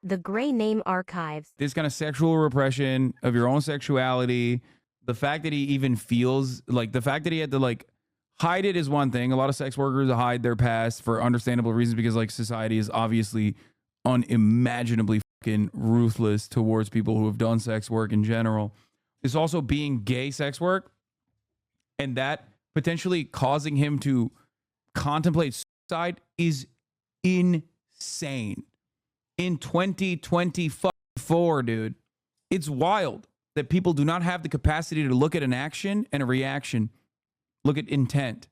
The Gray Name Archives. This kind of sexual repression of your own sexuality, the fact that he even feels like the fact that he had to like hide it is one thing. A lot of sex workers hide their past for understandable reasons because like society is obviously unimaginably fucking ruthless towards people who have done sex work in general. It's also being gay sex work and that potentially causing him to contemplate suicide is insane. In 2024, dude, it's wild that people do not have the capacity to look at an action and a reaction. Look at intent.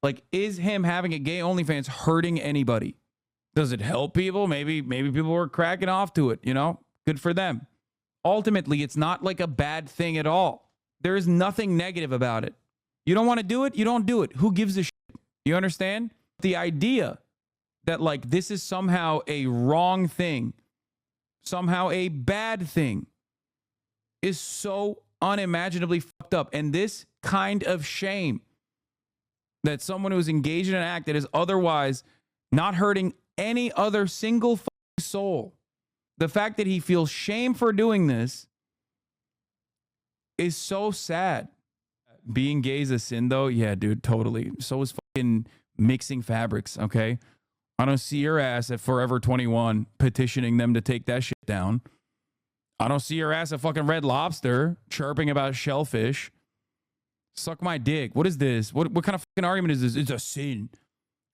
Like, is him having a gay OnlyFans hurting anybody? Does it help people? Maybe people were cracking off to it, you know? Good for them. Ultimately, it's not like a bad thing at all. There is nothing negative about it. You don't want to do it? You don't do it. Who gives a shit? You understand? The idea that like this is somehow a wrong thing, somehow a bad thing, is so unimaginably fucked up. And this kind of shame that someone who's engaged in an act that is otherwise not hurting any other single soul, the fact that he feels shame for doing this is so sad. Being gay is a sin though? Yeah, dude, totally. So is fucking mixing fabrics, okay? I don't see your ass at Forever 21 petitioning them to take that shit down. I don't see your ass at fucking Red Lobster chirping about shellfish. Suck my dick. What is this? What kind of fucking argument is this? It's a sin.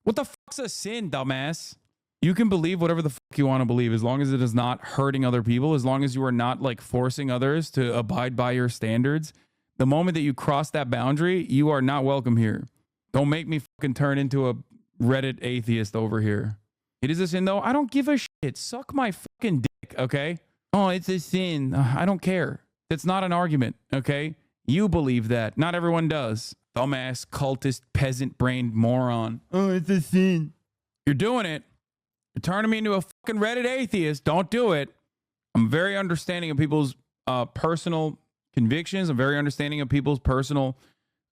What the fuck's a sin, dumbass? You can believe whatever the fuck you want to believe as long as it is not hurting other people, as long as you are not like forcing others to abide by your standards. The moment that you cross that boundary, you are not welcome here. Don't make me fucking turn into a Reddit atheist over here. It is a sin though. I don't give a shit. Suck my fucking dick, okay? Oh, it's a sin. I don't care. That's not an argument, okay? You believe that. Not everyone does. Dumbass, cultist, peasant-brained moron. Oh, it's a sin. You're doing it. You're turning me into a fucking Reddit atheist. Don't do it. I'm very understanding of people's personal convictions. I'm very understanding of people's personal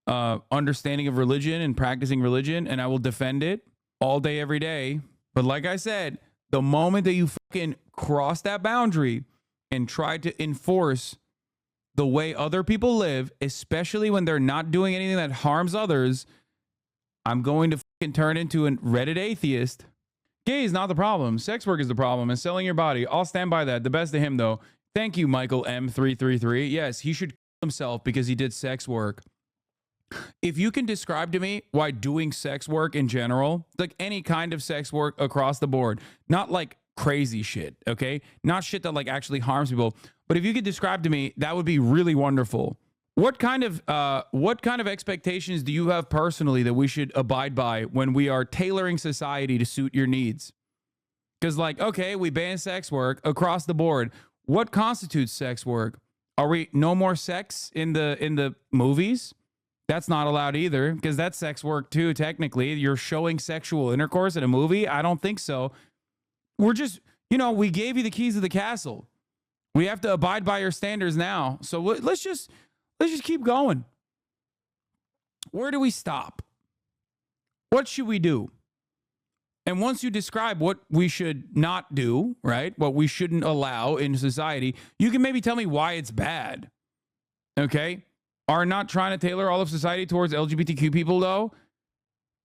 understanding of religion and practicing religion, and I will defend it all day, every day. But like I said, the moment that you fucking cross that boundary and try to enforce the way other people live, especially when they're not doing anything that harms others, I'm going to fucking turn into a Reddit atheist. Gay is not the problem. Sex work is the problem, and selling your body. I'll stand by that. The best of him, though. Thank you, Michael M333. Yes, he should kill himself because he did sex work. If you can describe to me why doing sex work in general, like any kind of sex work across the board, not like crazy shit, okay? Not shit that like actually harms people, but if you could describe to me, that would be really wonderful. What kind of expectations do you have personally that we should abide by when we are tailoring society to suit your needs? Because like, okay, we ban sex work across the board. What constitutes sex work? Are we no more sex in the movies? That's not allowed either, because that's sex work too, technically. You're showing sexual intercourse in a movie? I don't think so. We're just, you know, we gave you the keys to the castle. We have to abide by your standards now. So let's just keep going. Where do we stop? What should we do? And once you describe what we should not do, right? What we shouldn't allow in society, you can maybe tell me why it's bad. Okay? Are not trying to tailor all of society towards LGBTQ people, though?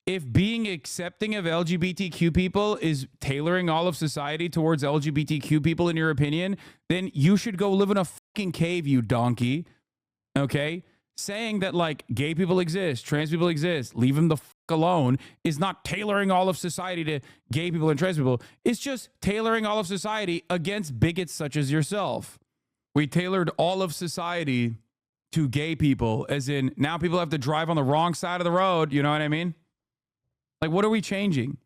If being accepting of LGBTQ people is tailoring all of society towards LGBTQ people, in your opinion, then you should go live in a fucking cave, you donkey. Okay? Saying that, like, gay people exist, trans people exist, leave them the fuck alone, is not tailoring all of society to gay people and trans people. It's just tailoring all of society against bigots such as yourself. We tailored all of society to gay people, as in now people have to drive on the wrong side of the road. You know what I mean? Like, what are we changing?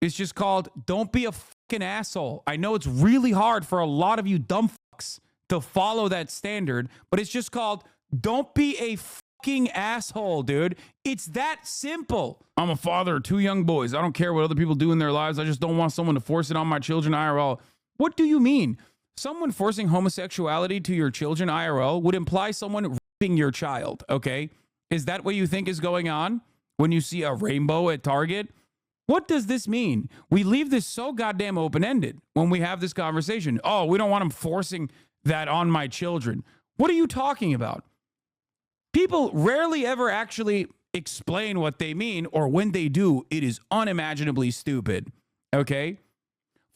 It's just called, don't be a fucking asshole. I know it's really hard for a lot of you dumb fucks to follow that standard, but it's just called, don't be a fucking asshole, dude. It's that simple. I'm a father of 2 young boys. I don't care what other people do in their lives. I just don't want someone to force it on my children IRL. What do you mean? Someone forcing homosexuality to your children IRL would imply someone raping your child, okay? Is that what you think is going on when you see a rainbow at Target? What does this mean? We leave this so goddamn open-ended when we have this conversation. Oh, we don't want them forcing that on my children. What are you talking about? People rarely ever actually explain what they mean, or when they do, it is unimaginably stupid. Okay?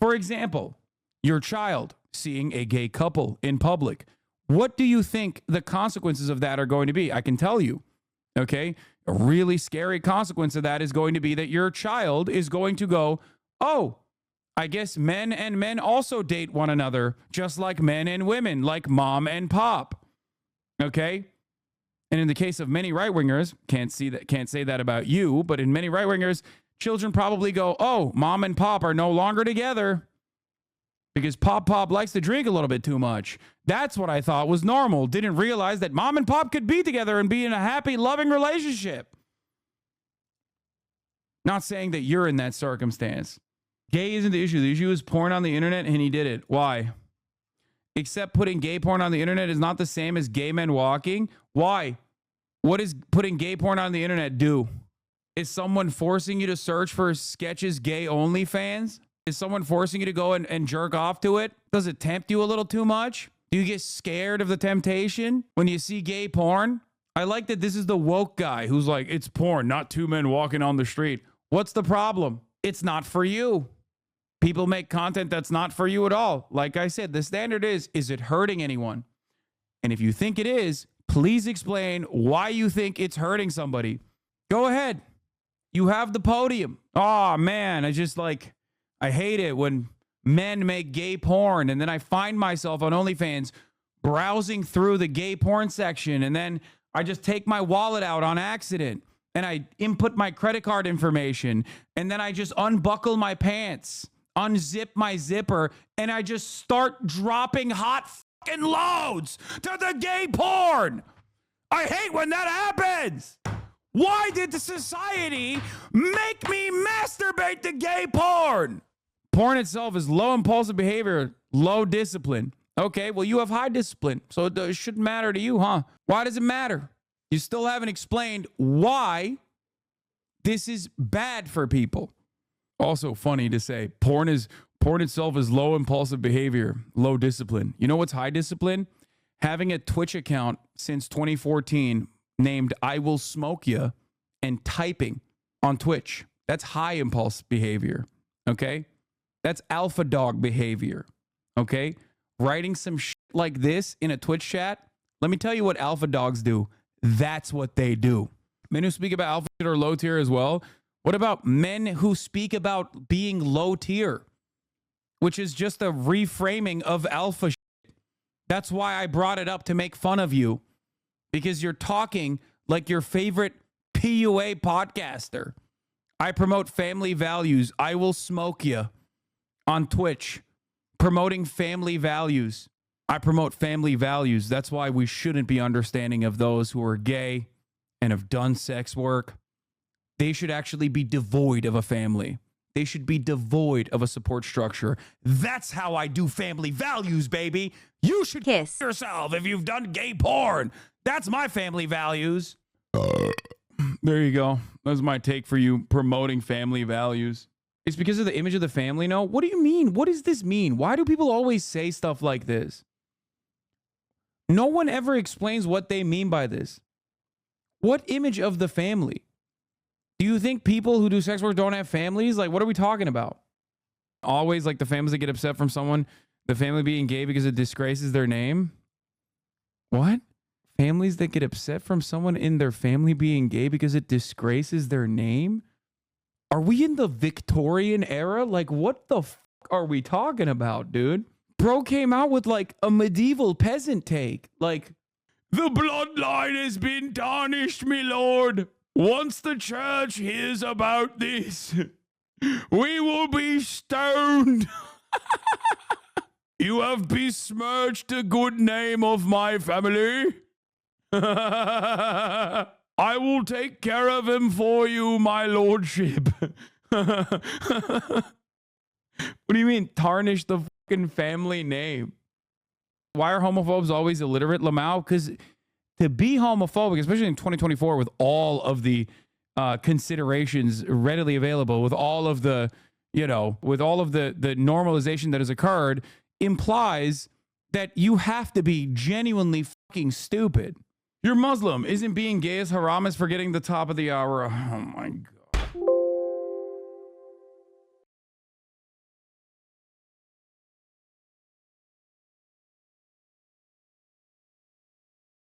For example, your child seeing a gay couple in public. What do you think the consequences of that are going to be? I can tell you. Okay? A really scary consequence of that is going to be that your child is going to go, oh, I guess men and men also date one another, just like men and women, like mom and pop. Okay? And in the case of many right-wingers, can't say that about you, but in many right-wingers, children probably go, oh, mom and pop are no longer together because pop likes to drink a little bit too much. That's what I thought was normal. Didn't realize that mom and pop could be together and be in a happy, loving relationship. Not saying that you're in that circumstance. Gay isn't the issue. The issue is porn on the internet, and he did it. Why? Except putting gay porn on the internet is not the same as gay men walking. Why? What does putting gay porn on the internet do? Is someone forcing you to search for sketches gay OnlyFans? Is someone forcing you to go and jerk off to it? Does it tempt you a little too much? Do you get scared of the temptation when you see gay porn? I like that this is the woke guy who's like, it's porn, not two men walking on the street. What's the problem? It's not for you. People make content that's not for you at all. Like I said, the standard is it hurting anyone? And if you think it is, please explain why you think it's hurting somebody. Go ahead. You have the podium. Oh, man, I hate it when men make gay porn, and then I find myself on OnlyFans browsing through the gay porn section, and then I just take my wallet out on accident, and I input my credit card information, and then I just unbuckle my pants, unzip my zipper, and I just start dropping hot fucking loads to the gay porn. I hate when that happens. Why did the society make me masturbate to gay porn? Porn itself is low impulsive behavior, low discipline. Okay, well, you have high discipline, so it shouldn't matter to you, huh? Why does it matter? You still haven't explained why this is bad for people. Also funny to say, porn itself is low impulsive behavior, low discipline. You know what's high discipline? Having a Twitch account since 2014 named I Will Smoke Ya and typing on Twitch. That's high impulse behavior, okay? That's alpha dog behavior, okay? Writing some shit like this in a Twitch chat, let me tell you what alpha dogs do. That's what they do. Men who speak about alpha shit are low tier as well. What about men who speak about being low tier, which is just a reframing of alpha shit? That's why I brought it up to make fun of you, because you're talking like your favorite PUA podcaster. I promote family values. I will smoke you on Twitch, promoting family values. I promote family values. That's why we shouldn't be understanding of those who are gay and have done sex work. They should actually be devoid of a family. They should be devoid of a support structure. That's how I do family values, baby. You should kiss yourself if you've done gay porn. That's my family values. There you go. That's my take for you, promoting family values. It's because of the image of the family, no? What do you mean? What does this mean? Why do people always say stuff like this? No one ever explains what they mean by this. What image of the family? Do you think people who do sex work don't have families? Like, what are we talking about? Always like the families that get upset from someone, the family being gay because it disgraces their name? What? Families that get upset from someone in their family being gay because it disgraces their name? Are we in the Victorian era? Like, what the fuck are we talking about, dude? Bro came out with like a medieval peasant take. Like, the bloodline has been tarnished, my lord. Once the church hears about this, we will be stoned. You have besmirched the good name of my family. I will take care of him for you, my lordship. What do you mean, tarnish the fucking family name? Why are homophobes always illiterate, Lamau? Because to be homophobic, especially in 2024 with all of the considerations readily available, with all of the, with all of the normalization that has occurred, implies that you have to be genuinely fucking stupid. You're Muslim. Isn't being gay as haram as forgetting the top of the hour? Oh my God.